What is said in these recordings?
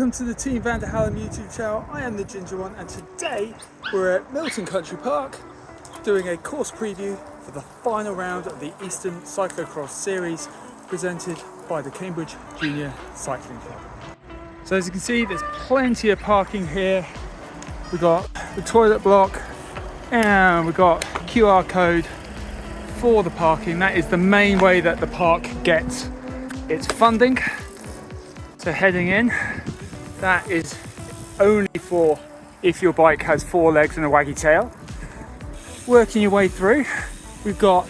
welcome to the Team Van der Hallam YouTube channel. I am the Ginger One, and today we're at Milton Country Park doing a course preview for the final round of the Eastern Cyclocross Series presented by the Cambridge Junior Cycling Club. So as you can see, there's plenty of parking here. We've got the toilet block and we've got QR code for the parking. That is the main way that the park gets its funding. So heading in, that is only for if your bike has four legs and a waggy tail. Working your way through, we've got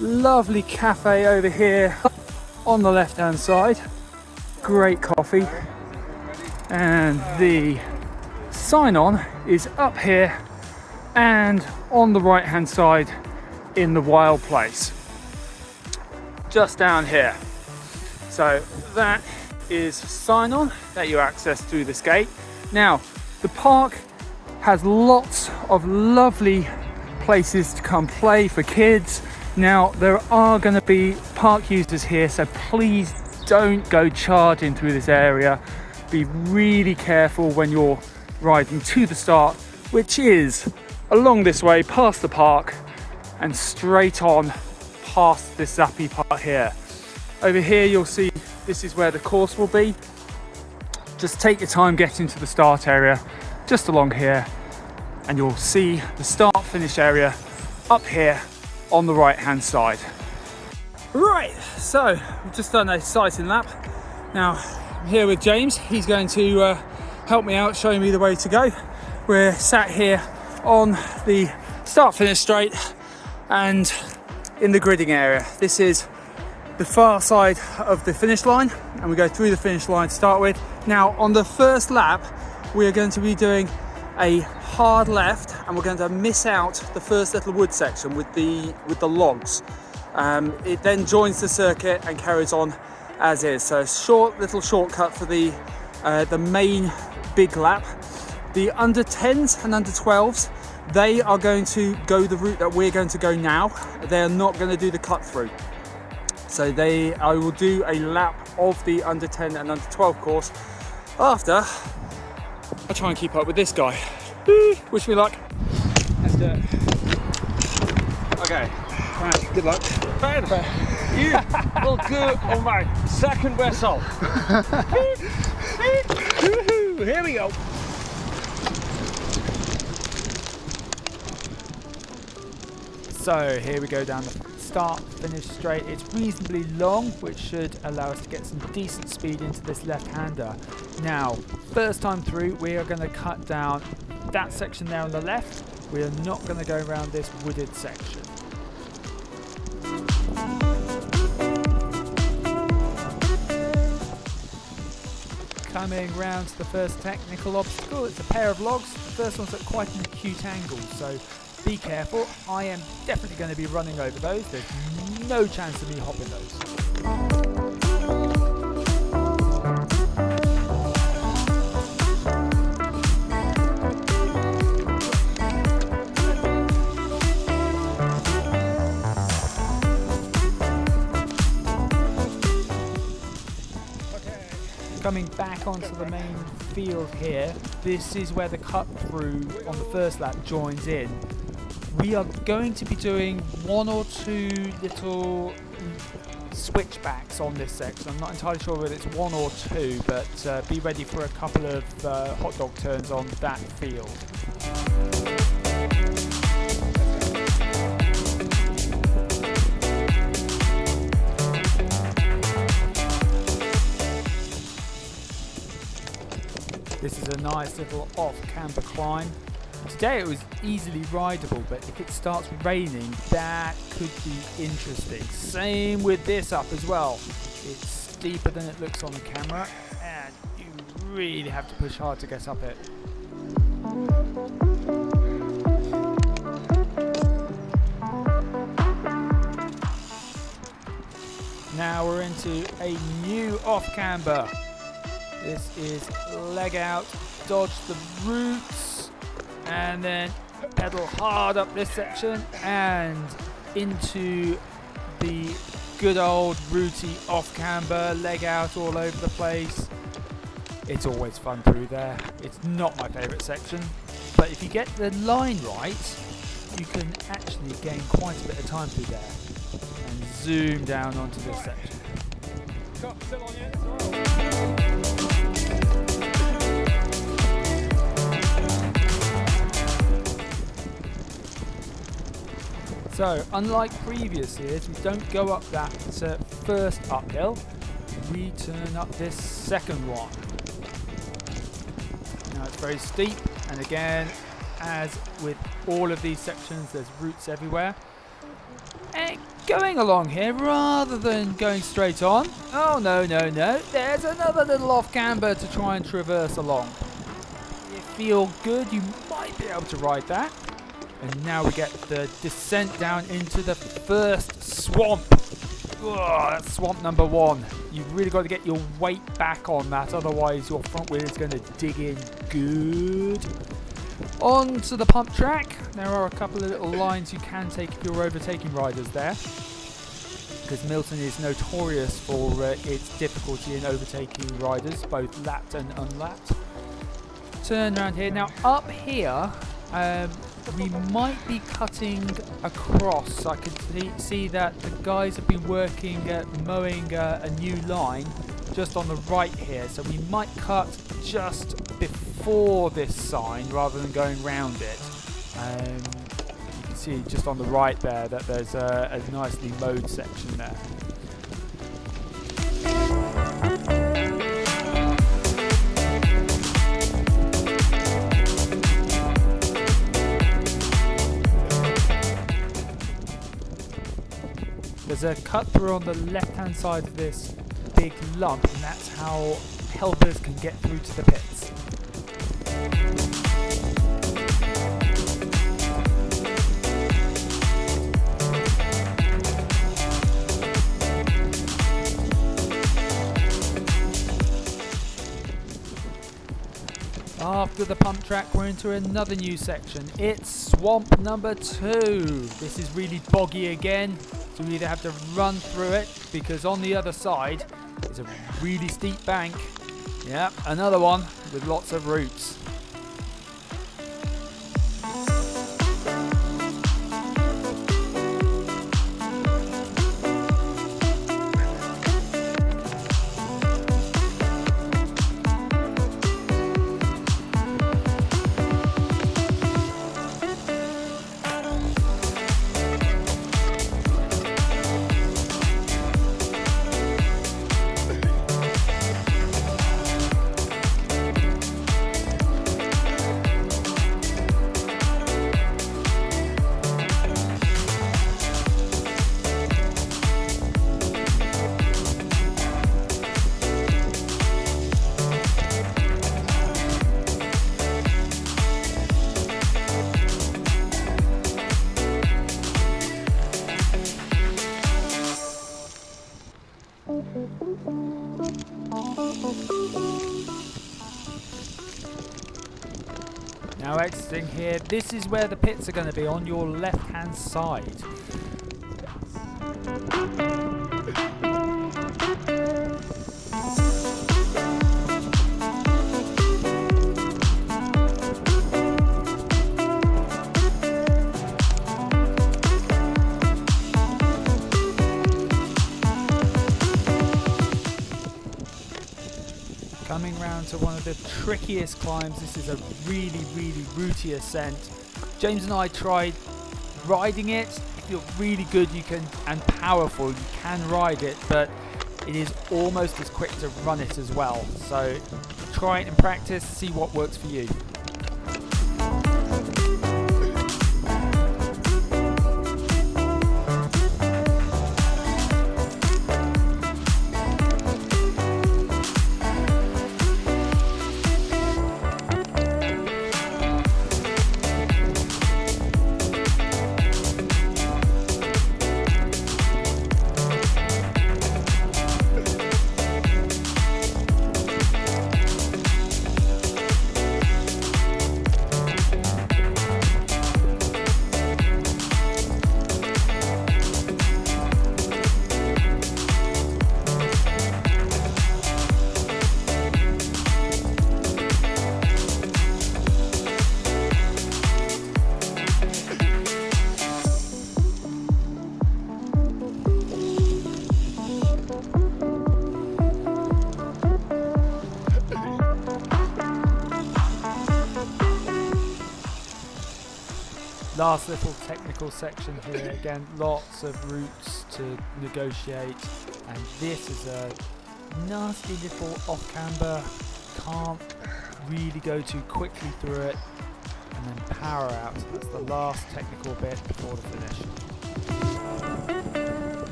lovely cafe over here on the left hand side, great coffee, and the sign on is up here and on the right hand side in the wild place, just down here. So that is sign on that you access through this gate. Now the park has lots of lovely places to come play for kids. Now there are going to be park users here, so please don't go charging through this area. Be really careful when you're riding to the start, which is along this way past the park and straight on past this zappy part here. Over here you'll see this is where the course will be. Just take your time getting to the start area just along here, and you'll see the start finish area up here on the right hand side. Right, so we've just done a cycling lap. Now I'm here with James. He's going to help me out, showing me the way to go. We're sat here on the start finish straight and in the gridding area. This is the far side of the finish line, and we go through the finish line to start with. Now on the first lap we are going to be doing a hard left, and we're going to miss out the first little wood section with the logs. It then joins the circuit and carries on as is. So short little shortcut for the main big lap. The under 10s and under 12s, they are going to go the route that we're going to go now. They are not going to do the cut through. So I will do a lap of the under 10 and under 12 course after I try and keep up with this guy. Wish me luck. Let's do it. Okay. Right, good luck. Ben, you will go on my second whistle. Here we go. So here we go down the start finish straight. It's reasonably long, which should allow us to get some decent speed into this left-hander. Now, first time through, we are going to cut down that section there on the left. We are not going to go around this wooded section. Coming round to the first technical obstacle, it's a pair of logs. The first one's at quite an acute angle, so be careful. I am definitely going to be running over those. There's no chance of me hopping those. Coming back onto the main field here, this is where the cut through on the first lap joins in. We are going to be doing one or two little switchbacks on this section. I'm not entirely sure whether it's one or two, but be ready for a couple of hot dog turns on that field. This is a nice little off-camber climb. Today it was easily rideable, but if it starts raining, that could be interesting. Same with this up as well. It's steeper than it looks on the camera, and you really have to push hard to get up it. Now we're into a new off-camber. This is leg out, dodge the roots, and then pedal hard up this section and into the good old rooty off camber, leg out all over the place. It's always fun through there. It's not my favourite section, but if you get the line right, you can actually gain quite a bit of time through there. And zoom down onto this section. Still on yet as well. So, unlike previous years, we don't go up that first uphill. We turn up this second one. Now it's very steep, and again, as with all of these sections, there's roots everywhere. And going along here, rather than going straight on, oh no, there's another little off camber to try and traverse along. You feel good, you might be able to ride that. And now we get the descent down into the first swamp. Oh, that's swamp number 1. You've really got to get your weight back on that, otherwise your front wheel is going to dig in good. On to the pump track. There are a couple of little lines you can take if you're overtaking riders there, because Milton is notorious for its difficulty in overtaking riders, both lapped and unlapped. Turn around here. Now up here, we might be cutting across. I can see that the guys have been working at mowing a new line just on the right here, so we might cut just before this sign rather than going round it. You can see just on the right there that there's a nicely mowed section there. There's a cut through on the left hand side of this big lump, and that's how helpers can get through to the pits. After the pump track, we're into another new section. It's swamp number 2. This is really boggy again, so we either have to run through it, because on the other side is a really steep bank. Yep, another one with lots of roots. Now exiting here, this is where the pits are going to be, on your left hand side. Coming round to one of the trickiest climbs. This is a really, really rooty ascent. James and I tried riding it. If you're really good, you can, and powerful, you can ride it, but it is almost as quick to run it as well. So try it in practice, see what works for you. Last little technical section here. Again, lots of routes to negotiate, and this is a nasty little off-camber. Can't really go too quickly through it, and then power out. That's the last technical bit before the finish.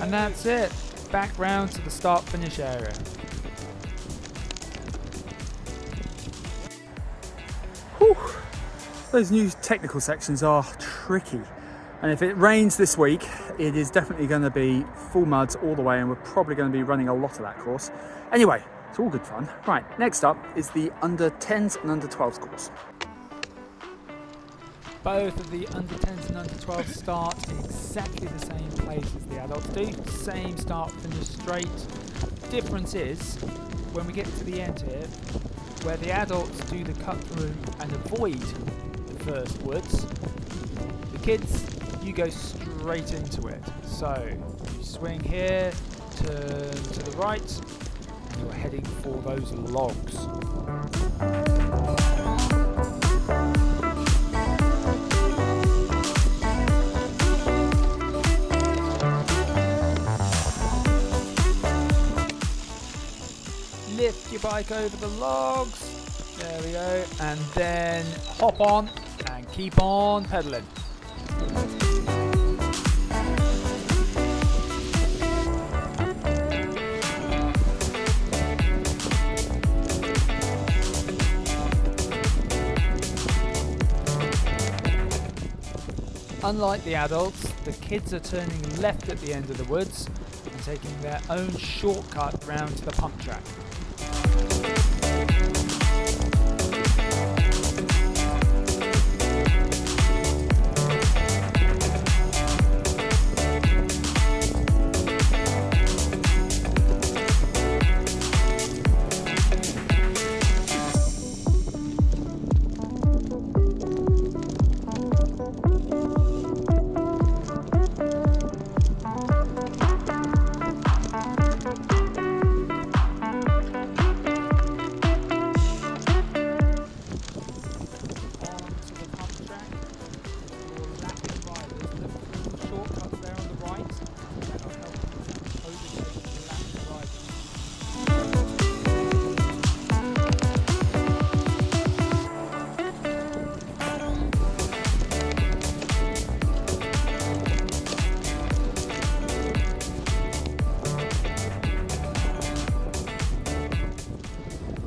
And that's it. Back round to the start-finish area. Whew. Those new technical sections are tricky. And if it rains this week, it is definitely going to be full muds all the way, and we're probably going to be running a lot of that course. Anyway, it's all good fun. Right, next up is the under 10s and under 12s course. Both of the under 10s and under 12s start in exactly the same place as the adults do. Same start, finish straight. Difference is, when we get to the end here, where the adults do the cut through and avoid the first woods, the kids, you go straight into it. So you swing here, turn to the right, and you're heading for those logs. Lift your bike over the logs, there we go, and then hop on and keep on pedaling. Unlike the adults, the kids are turning left at the end of the woods and taking their own shortcut round to the pump track.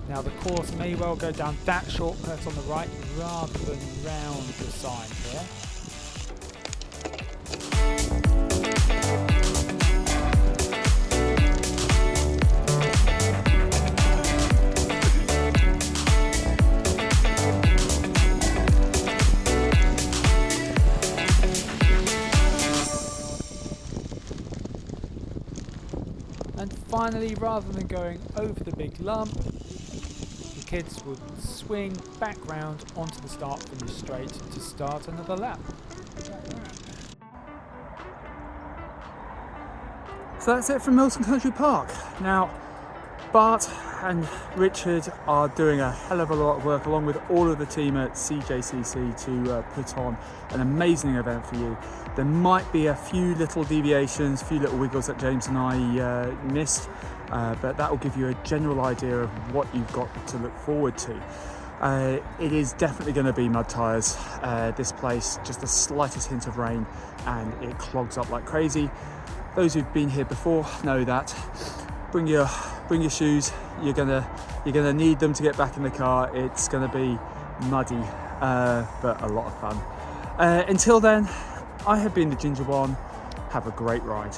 Now the course may well go down that shortcut on the right rather than round the side here. And finally, rather than going over the big lump, the kids would swing back round onto the start finish straight to start another lap. So that's it from Milton Country Park. Now, Bart and Richard are doing a hell of a lot of work along with all of the team at CJCC to put on an amazing event for you. There might be a few little deviations, a few little wiggles that James and I missed, but that will give you a general idea of what you've got to look forward to. It is definitely going to be mud tyres. This place, just the slightest hint of rain and it clogs up like crazy. Those who've been here before know that. Bring your shoes. You're gonna need them to get back in the car. It's gonna be muddy, but a lot of fun. Until then, I have been the Ginger One. Have a great ride.